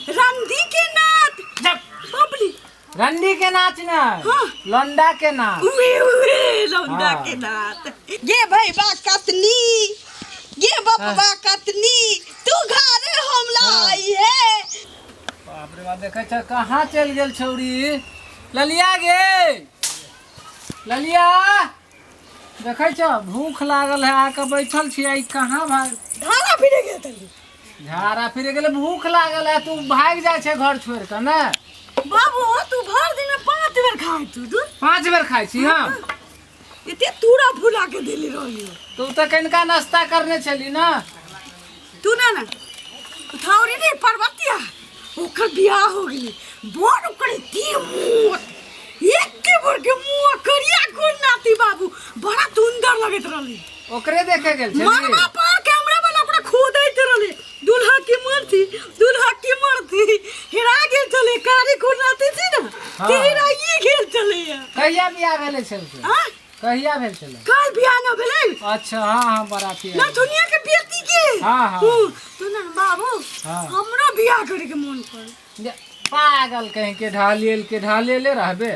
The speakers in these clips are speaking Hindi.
रंडी के नाच जब बबली रंडी के नाच ना हाँ। लौंडा के नाच उए लौंडा हाँ। के नाच ये भाई बा कतनी ये बबा कतनी तू घरे हमला आई है बाप रे बाप देखे छ कहाँ चल गेल छौरी ललिया गे ललिया देखे छ भूख लागल है आके बैठल छी आई कहाँ भाग धारा फिरे गया तली झाड़ा फिरे गेले भूख लागल है तू भाग जाए छे घर छोड़ के ना बाबू तू भर दिन में 5 बेर खाए तू दूध 5 बेर खाई छी हम इते तूरा फुला के देली रहली तू तो कनका नाश्ता करने चली ना तू ना उठावरी रे पर्वतिया ओकर बियाह हो गेली बोर ओकर ती मोट एक के भर के मुंह करिया कोन नाती बाबू बड़ा सुंदर लगत रहली ओकरे देखे गेल छली मरवा पर कैमरा वाला अपना खोदैत रहले दुल्हा की मरती हेरा गेल चले कारी कोन नाती थी ना हाँ। तेरा ये गेल चले कहिया बियाह भेले छल हां कहिया भेल छल काल बियाह न भेलै अच्छा हाँ बराती ना दुनिया के बेटी के हाँ। तू ना बाबू हाँ। हमरो बियाह करे के मन कर पागल कहीं के ढालिए रहबे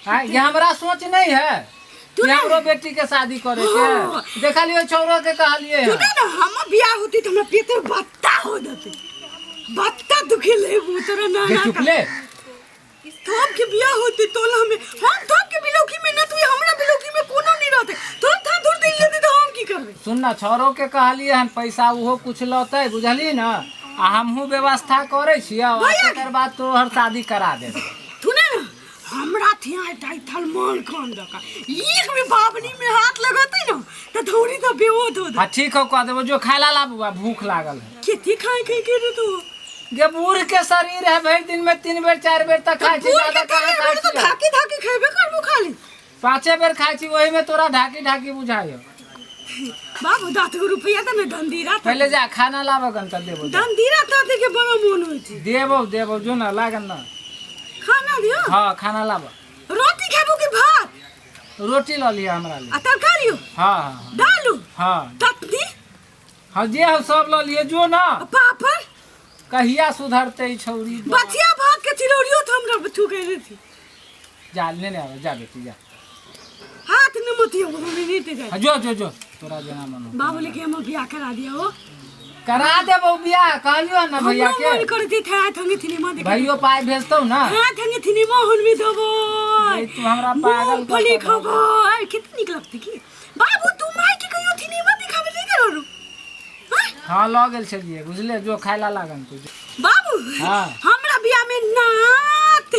हाँ ये हमरा सोच नहीं है कि हमरो बेटी के शादी करे के देखा लियो छोरो के कहलिए तू ना हम बियाह होती तो हमरा पेट में बत्ता हो जाते बत्ता दुखे ले उतरा ना ना चुपले तब के बियाह होती तोला में हम तब के बिलौकी में ना तू हमरा बिलौकी में कोनो नहीं रहते तो था दूर दिल लेते तो हम की करबे सुन ना छोरो के कहलिए हम पैसा उहो कुछ लौते बुझली ना आ हमहू व्यवस्था करे छी आ एकर बाद तो हर शादी करा देबे तू ना हमरा थिया टाइ थल मान कान दका एक में बाबनी में हाथ लगाते ना तो थोड़ी तो बेहोश हो हाँ ठीक हो कह देबो जो खाला ला बुआ भूख लागल है खेती खाए के रे तू ये बूढ़ के शरीर है भर दिन में 3 बेर 4 बेर तक खाई छी ज्यादा कहां खाई तो छी धाकी धाकी खेबे करबो खाली 5 बेर खाई छी वही में तोरा ढाकी ढाकी बुझायो बाबू 10 रुपया त में दंदीरा पहले जा खाना लाबो गन त देबो दंदीरा ताते के बड़ा मन होई छी देबो जो ना लागन ना खाना दियो हां खाना लाबो रोटी खाबो कि भात रोटी ल लिया हमरा लिए आ तरकारी हां दालू हां चटनी हां जे हो सब ल लिए जो ना पापड़ कहिया सुधरते छौरी बचिया भात के चिरौरियो तो हमरा बच्चू कह रही थी जा लेने आवे जा बेटी जा हाथ न मतियो मम्मी नहीं ते जा जो तोरा जना मन बाबू लेके हम बियाह करा दिया हो करा देबो बियाह कहलियो ना भैया के मन करती था थंगे सिनेमा देख भैयो पाई भेजतौ ना हां थंगे सिनेमा हॉल में देबो तू हमरा पागल फली खाबो कितनी निक लगती की बाबू तू माई के कहियो सिनेमा दिखावे ले गेलो हां ल गेल छलिए बुझले जो खाइला लागन तू बाबू हां हमरा बियाह में नात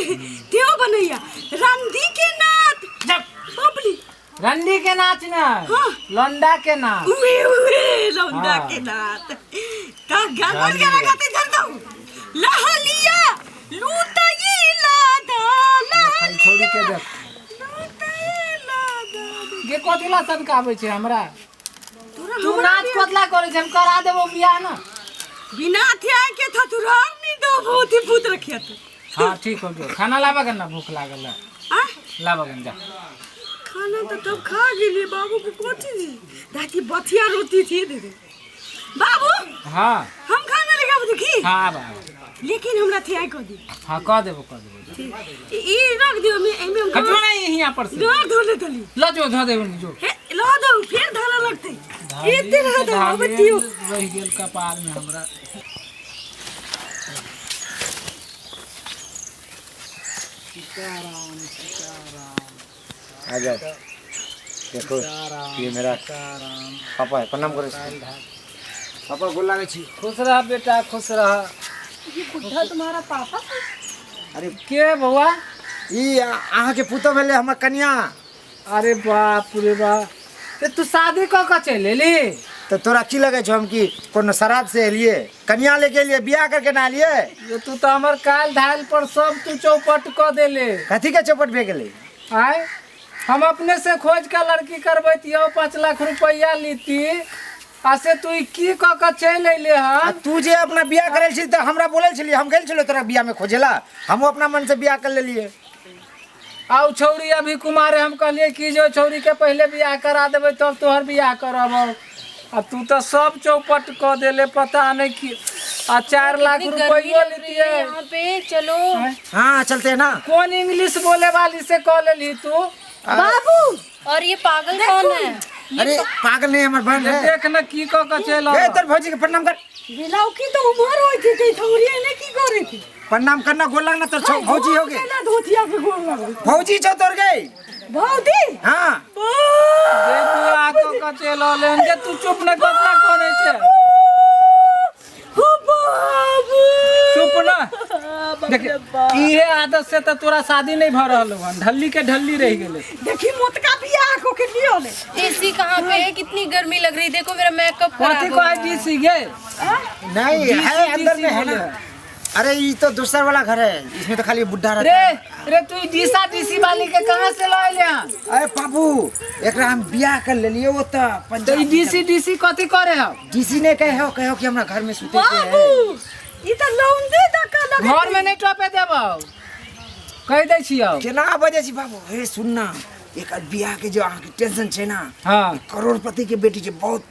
देव बनैया रंडी के नात जब बबली रंडी के नाच ना हाँ। लौंडा के नाच उए लौंडा हाँ। के नात का गाना गाते चलता हूं लहलिया लूटई लादा खाई छोड़ी के देख लूटई लादा गे कोथिला सन का आबै छै हमरा तोरा तू नाच कोतला करे छै हम करा देबो बियाह ना बिना थिया के था तू राम नहीं दो बहुत ही पुत्र रखिया तू हां ठीक हो गयो खाना लाबा गन ना भूख लागल है आ लाबा गन जा खाना तो तब खा गेली बाबू को कोठी दी दादी बथिया रोटी थी दे दे बाबू हां हम खाना लेके आबो देखी हां बा लेकिन हमरा थिया को दी हां कह देबो ई रख दियो में एमे हम कटो नहीं यहां पर से गार धोले तली ल जो धो देबो जो हे ला दो फिर धारा लगते इतने रह दो बतियो रह गेल कपार में हमरा सीताराम आ जाओ देखो ये मेरा पापा है प्रणाम करो पापा गोल लागे छी खुश रह बेटा खुश रह ये बुढ़ा तुम्हारा पापा अरे के बउआ ई अहाँ के पुतो भेले हमर कन्या अरे बाप रे बाप ते तू शादी क के चले ली तो तोरा की लगे छो हम की कोनो शराब से एलिए कन्या लेके लिए बियाह करके ना लिए ये तू तो हमर काल धाल पर सब तू चौपट क देले कथी के चौपट भे गेले आय हम अपने से खोज के लड़की करबैतियो 5 लाख रुपया लीती आसे तू की क के चल अइले ह तू जे अपना बियाह करल छी त हमरा बोलल छली हम गेल छलो तोरा बियाह में खोजेला हम अपना मन से बियाह कर लेलिए आउ छौरी अभी कुमार हम कहलिए कि जो छौरी के पहले बियाह करा देबे तब तोहर बियाह करब आ तू तो सब चौपट क देले पता नहीं कि और 4 लाख रुपया लेती है यहाँ पे। चलो हाँ चलते हैं ना। कौन इंग्लिश बोले वाली से कॉल ली तू? बाबू और ये पागल कौन है? अरे पागल नहीं हमारे बहन है। देख न की को चलो ए तेरे भौजी के प्रणाम कर। बिलाव की तो उम्र होई थी कई थोड़ी ने की करे थी। प्रणाम करना गोल लगना तो भौजी हो गए। ना धोतिया के गोल लगे भौजी छो तोर गई। भौजी हाँ देखो आको को चलो लेन के तू चुप न करना कोने छे। ओ बाबू चुप ना। देख ये आदत से तो तोरा शादी नहीं भ रहल हन। ढल्ली के ढल्ली रह गेले। देखी मोत का बियाह को के लियो ले। एसी कहाँ पे है? कितनी गर्मी लग रही। देखो मेरा मेकअप कथी खराब को हो है गया। जी सीगे? नहीं है अंदर में है ना। अरे ये तो दूसरा वाला घर है, इसमें तो खाली बुढ़ा रहता है। रे तू डीसा डीसी वाली के कहां से लाए ले? अरे बाबू एकरा हम बियाह कर ले लिए। वो तो तो पंजाब डीसी डीसी कथी करे हो? डीसी ने कहो कि हमरा घर में सुते के बाबू है। ई त लौंडे धक्का लगे। घर में नहीं टपे देबो कह दै छियो। केना बजे छी बाबू? हे सुन ना, एक बियाह के जो आके टेंशन छे ना। हां करोड़पति के बेटी छे, बहुत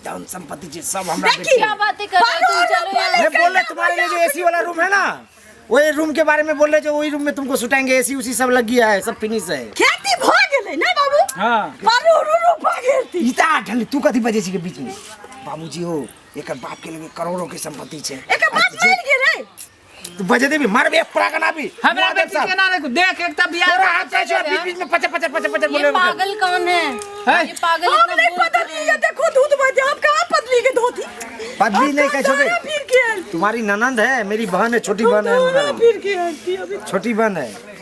धन संपत्ति छे, सब हमरा बेटी। क्या बातें कर रहे हो तुम? चलो यार। मैं बोल रहे तुम्हारे लिए जो एसी वाला रूम है ना, वही रूम के बारे में बोल रहे, जो वही रूम में तुमको सुटाएंगे। एसी उसी सब लग गया है, सब फिनिश है। खेती भ गेलै ना बाबू। हां मारो रो भागेती। इता ढल तू कथी बजे छी के बीच में? बाबूजी हो एकर बाप के लगे करोड़ों की संपत्ति छे। एक बात मान के रे। तू बजे देबी मार बे परागना भी। हमरा बेटी के ना रे देख एक त बियाह तेरा हाथ से बीच बीच में पच बोले। ये पागल कौन है? है? ये पागल हम इतना नहीं बोल- पतली है, देखो दूध बजे हम कहां पतली के धोती। पदवी नहीं कह छोटे। फिर के आती। तुम्हारी ननंद है, मेरी बहन है, छोटी बहन है हमारी। फिर के आती अभी। छोटी बहन है।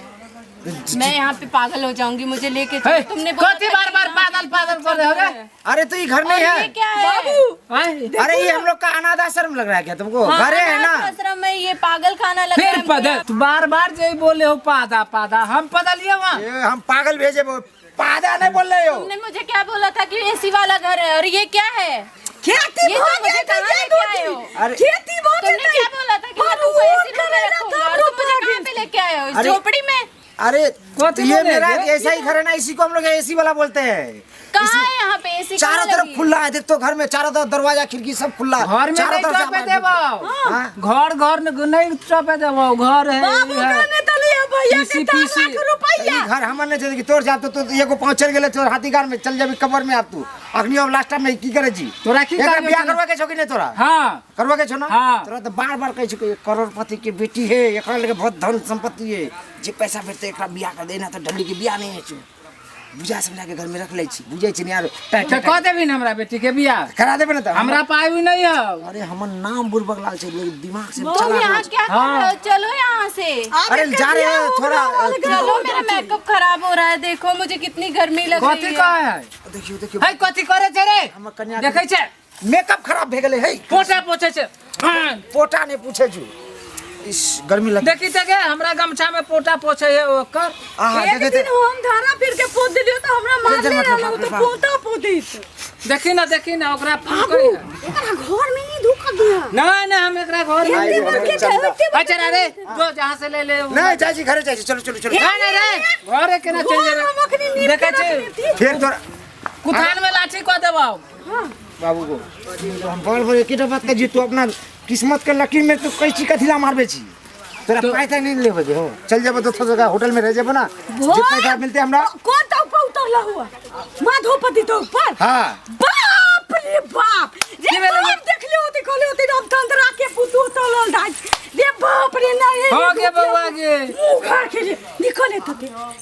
मैं यहाँ पे पागल हो जाऊंगी। मुझे लेके है? चलो। तुमने बोला कथी था बार कि बार यहाँ पागल पागल कर रहे हो रे? अरे तो ये घर और नहीं ये है। क्या है? बाबू हैं? अरे ये हम लोग का अनाथ आश्रम लग रहा है क्या तुमको? हाँ, घरे है ना। अनाथ आश्रम में ये पागल खाना लग रहा फिर है पद हमको। तू बार बार जे बोले हो पादा पादा हम पता लिए वहां। ये हम पागल भेजे, पादा नहीं बोल रहे हो। तुमने मुझे क्या बोला था कि एसी वाला घर है? और ये क्या है? खेती ये तो भ मुझे गेलै कहाँ जे लेके आए हो? अरे खेती भ तुमने गेलै। क्या बोला था कि मैं तुमको एसी रूम में रखूंगा? और तुम मुझे कहाँ पे लेके आए हो? इस अरे- झोपड़ी में? अरे कथी ये बोले मेरा ये? ऐसा ही घर है ना, इसी को हम लोग एसी वाला बोलते हैं। कहाँ है यहाँ पे एसी? चारों तरफ खुला है, देख तो घर में चारों तरफ दरवाजा खिड़की सब खुला। घर में चारों नहीं तरफ से टपे हमारे- देबो। हाँ? घर घर नहीं टपे देबो। घर है बाबू ये है। कहने तले भैया पीसी, के 4 पीसी। लाख रुपया। ये घर हमर ने जल्दी तोड़ जात तो एगो पहुंच चल गेले तोर हाथीगार में चल जाबी कबर में। आप तू अखनी अब लास्ट टाइम में की करे जी? तोरा की एकर करे बियाह छौ? करवा के छौ कि नहीं तोरा? हाँ करवा के छौ ना? हाँ। तोरा तो बार-बार कहै छै कि करोड़पति के बेटी है, एकरा लगे बहुत धन संपत्ति है, जे पैसा भेटते एकरा बियाह कर देना। तो ढल्ली के बियाह नहीं है छु, बुझा समझा के घर में रख लै छी। बुझै छी यार, तो कह देबी न हमरा बेटी के बियाह। करा देबे ना तो हमरा पाई भी नहीं है। अरे हमर नाम बुरबक लाल छै, लोग दिमाग से तुम चला यहाँ गया। क्या कर रहे हो? चलो यहाँ से। अरे जा रहे हैं थोड़ा। चलो मेरा मेकअप खराब हो रहा है। देखो मुझे कितनी गर्मी लग कथी रही कह है। है? देखियो देखियो है कथी करे छे रे? हमर कन्या देखै छे मेकअप खराब भे गेले है। पोटा पोछे छे। हाँ। पोटा नहीं पूछे छु, इस गर्मी लग। देखी ते के हमरा गमछा में पोटा पोछे है ओकर। आहा एक देखे दिन हम धारा फिर के पोत दिलियो तो हमरा मार चल, ले मतलब रहलो बाप रे तो बाप। पोता पोती। देखी ना ओकरा फोन बाबू करी। एकरा घर में नहीं धोखा दिया। नहीं हम एकरा घर में एते हमारे बड़के चंदा। ठहरते अच्छा रे जो जहां से ले ले नहीं चाची घरे चाची, चलो चलो चलो। नहीं रे घरे के ना चल हम अखनी नींद देखै के छे रखती। फिर तोरा कुथान में लाठी को देबो। बाबू को तो हम बोल बोल एकेटा बात कह जी, तू अपना किस्मत के लकीर में तू कई चीज कथिला मारबे छी। तोरा पैसा नहीं लेबे जे हो, चल जेबो तो जगह होटल में रह जेबो ना, जे पैसा मिलते हमरा। कौन तो ऊपर उतरला हुआ? माधोपति तो ऊपर। हां बाप रे बाप रे की भेलै? बाप देख लियो होती खोले होती हम तंत्रा के पुतू तोलल दाई रे बाप रे ना ये हो गे बउआ गे। मुंह घर के लिए निकले तो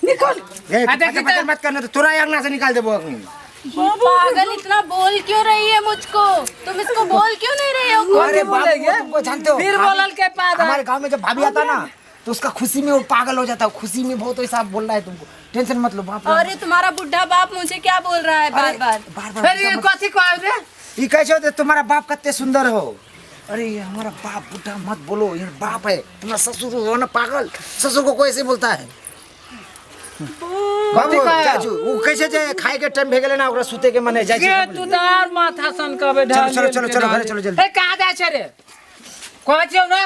निकल। ए आ, देखी पता तो- मत करना, तो तोरा अंगना से निकाल देबो अखनी। ये पागल इतना बोल क्यों रही है मुझको? तुम इसको बोल क्यों नहीं रहे हो? अरे बाबू बोलेंगे? वो तुमको जानते हो, फिर भाभी- बोलल के पादा। हमारे गांव में जब भाभी आता ना तो उसका खुशी में वो पागल हो जाता है। खुशी में बहुत ऐसा बोल रहा है तुमको, टेंशन मत लो बाप रे। अरे तुम्हारा बुढ़ा बाप मुझे क्या बोल रहा है बार बार? बार फिर ये बार कथी कहै रे? ये कैसे होते तुम्हारा बाप कितने सुंदर हो। अरे ये हमारा बाप बुढ़ा मत बोलो, ये बाप है। तुम्हारा ससुर हो ना पागल, ससुर को कोई ऐसे बोलता है। बाबू कथी कहै? चाचू वो कैसे जे खाए के टाइम भे गेले ना, ओकरा सुते के मने जाय के छै। तू दार माथा सन कबे ढाल। चलो, चलो, चलो, घरे चलो जल्दी। ए कहां जाय छे रे? कहै छियौ ना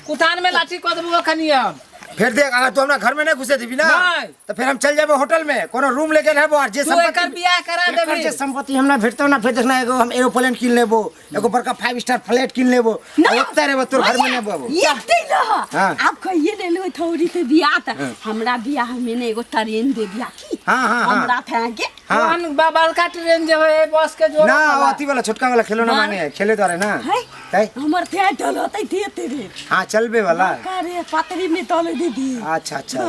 कुथान में लाठी को देबो खनी हम। फिर देख अगर तू हमरा घर में नहीं घुसे देबी ना नहीं। तो फिर हम चल जाबो होटल में कोनो रूम लेके रहबो और जे तू एकर बियाह करा एकर देबी जे संपत्ति हमरा भेटतो ना फिर देखना एगो हम एरोप्लेन किन लेबो एगो बड़का 5 स्टार फ्लैट किन लेबो ओत्ते रहबो तोर घर में नहीं बाबू ये दे ना हाँ। आप कहिए ले लो थोड़ी से बियाह त हमरा बियाह में ने एगो ट्रेन दे दिया की हाँ, हाँ, हाँ। हमरा फेंके हाँ। कौन बड़का ट्रेन जो है बस के जो ना अथी वाला छोटका वाला खिलौना माने है खेले तो ना है है हमर थे डलते देते रे हाँ चलबे वाला करे पतरी में तले दे दी अच्छा अच्छा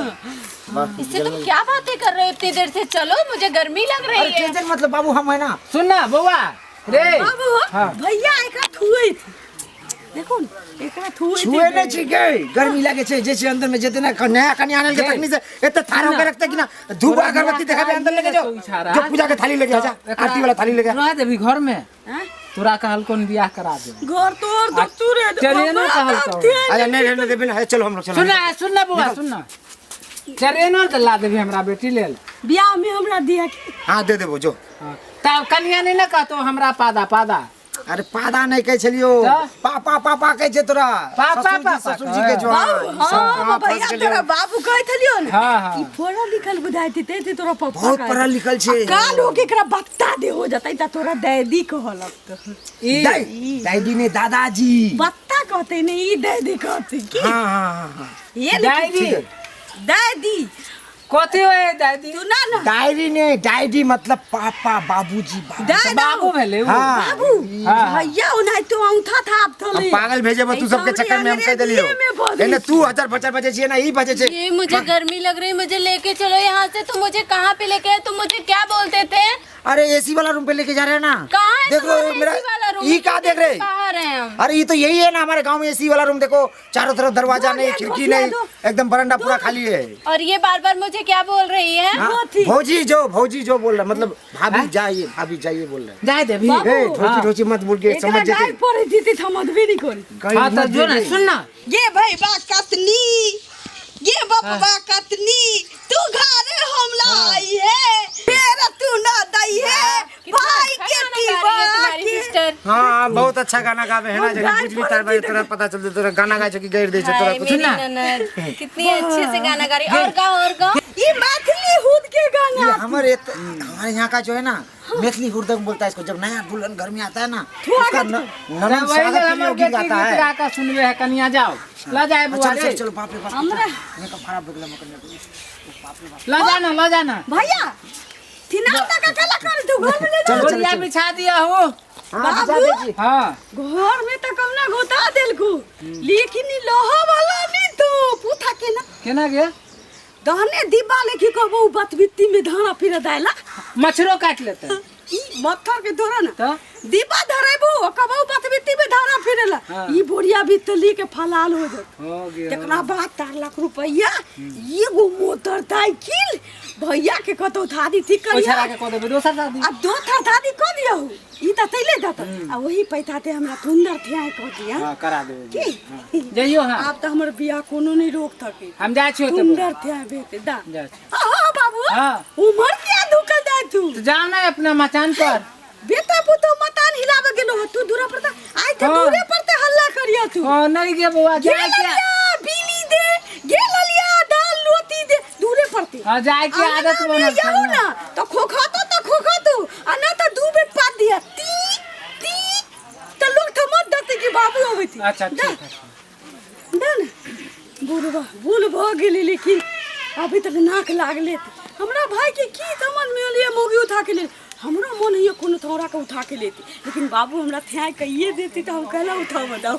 वाह। इससे तुम क्या बातें कर रहे हो इतनी देर से? चलो मुझे गर्मी लग अरे रही है। टेंशन मतलब बाबू हम है ना सुन ना बउआ रे बाबू हाँ। भैया एकरा छुए थी देखो न, एकरा छुए छुए नहीं छी गई गर्मी लागे छे जैसे अंदर में जेते ना नया कन्या आने के तकनी से एते थारा के रखते कि ना धूप अगरबत्ती दिखाबे अंदर लेके जाओ जो पूजा के थाली लेके आ जा आरती वाला थाली लेके आ। रह देबी घर में हैं? तोरा कहल कौन बियाह करा दे घर तोर दस्तूर है ट्रेनो कहल तो अच्छा नहीं रहने देबे ना चलो हम लोग चलो सुन ना बउआ सुन ना ट्रेनो तो ला देबी हमरा बेटी लेल बियाह में हमरा दिया की हाँ दे देबो जो तब कन्या नहीं ना कहतो हमरा पादा पादा अरे पादा नहीं कह छलियो तो? पापा पापा कह छे तोरा पापा, ससुर जी, पापा ससुर जी कहे। के जो हां भैया तोरा बाबू कहे थलियो ना हाँ, हाँ। ई पढ़ल लिखल बुझाइते ते तोरा पप्पा बहुत पढ़ल लिखल छे काल हो के एकरा बत्ता दे हो जतई त तोरा डैडी कहलक ई दादी ने दादाजी बत्ता कहते नहीं ई डैडी कहते की हाँ हाँ हाँ ये डायरी डैडी कथी होए दादी तू ना डायरी ने डायरी मतलब पापा बाबूजी डैडी बाबू भेले उ। हाँ बाबू हाँ। भैया उनाई तो औंठा था आप हम थले पागल भेजे तू सबके चक्कर में हम कह दिलियो एने तू हजार बच्चा बजे छे ना ई बजे छे ये मुझे गर्मी लग रही है, मुझे लेके चलो यहाँ से। तुम मुझे कहाँ पे लेके आए? तुम मुझे क्या बोलते थे? अरे एसी वाला रूम पे लेके जा रहे हैं ना कहाँ है देखो तुम्हारा मेरा AC वाला रूम? ई का देख रहे बाहर हैं हम। अरे ये तो यही है ना हमारे गांव में एसी वाला रूम देखो चारों तरफ दरवाजा नहीं खिड़की नहीं एकदम बरामदा पूरा खाली है और ये बार बार मुझे क्या बोल रही है? हाँ, भौजी जो बोल रहा मतलब भाभी जाइए बोल रहे जाए देबी ए ढोची ढोची मत बोल के समझ डाई जेते पड़े दीदी समझ भी नहीं करी हां तो जो ना सुन ना ये भाई बा कतनी ये बप्पा कतनी तू घरे हमला आई है मेरा तू ना दई है भाई के तुम्हारी सिस्टर। हाँ बहुत अच्छा गाना गावे है ना जब कुछ भी तार तोरा पता चलते तोरा गाना गाए कि गैर दे छे तोरा हाय कुछ मेरी ना ननद, कितनी अच्छे से गाना गा रही है। और गाओ ये मैथिली हुद के गाना ये हमारे यहाँ का जो है ना मैथिली हुर्दंग बोलता है इसको जब नया दुल्हन घर में आता है ना उसका नरम वही स्वागत के हमर लिए गीत बेटी गाता है का सुनबे है कन्या जाओ ला जाए बुआ चल रे चलो बाप रे बाप हमरा मेकअप खराब हो गया ला जाना भैया थिनाता का कला कर तू घर में ले जा चलो, चलो, बोलिया चलो। बिछा दिया हो हाँ बिछा दीजिए हाँ घर में तो कम ना घोटा देल को लेकिन ई लोहा वाला नहीं तो पूथा के ना केना गे दहने दीबा लेखी कहबो बतबित्ती में धारा फिर दायला मछरो काट लेते ई मत्थर के धोरा ना तो दीपा धरेबो कहबो बतबित्ती में धारा फिरेला हाँ। ई बोरिया बितली के फलाल हो जात हो गया तेकरा बाद 4 लाख रुपया एगो मोटर साइकिल भैया के कतो थादी ठीक ओइ करिया छरा के कह देबे दोसर शादी अब दो थार दादी कह दिया हूँ ई त तैले दत आ वही पैसा ते हमरा सुंदर थिया कह दिया हां करा देबे की जइयो हां आप त हमर बियाह कोनो नहीं रोक थके हम जाय छियो तो सुंदर थिया बेटे दा जा हां बाबू हाँ। उमर क्या धुकल जाय तू तो जाओ ना अपना मचान पर बेटा पुतो मतान हिलावे गेलो हो, तू दूरा पड़ता आइ त हाँ। दूरे पड़ते हल्ला करिया तू ओ नहीं गे बुआ गे जाए क्या ललिया बीनी दे गे ललिया दाल लोटी दे दूरे पड़ते हां जाए की आदत बना जाऊ ना तो खोखा तो आ ना तो दू बेट पात दिया ती ती तो लोग तो मत दते कि बाबू होवे थी अच्छा ठीक है दन भूल भ गेली लेकिन अभी तक नाक लागले हमरा भाई के की समझ में लिए मोगी उठा के ले हमरो मन है कोनो थोड़ा के उठा के लेती लेकिन बाबू हमरा थ्या कहिए देती तो हम कहला उठाओ बताओ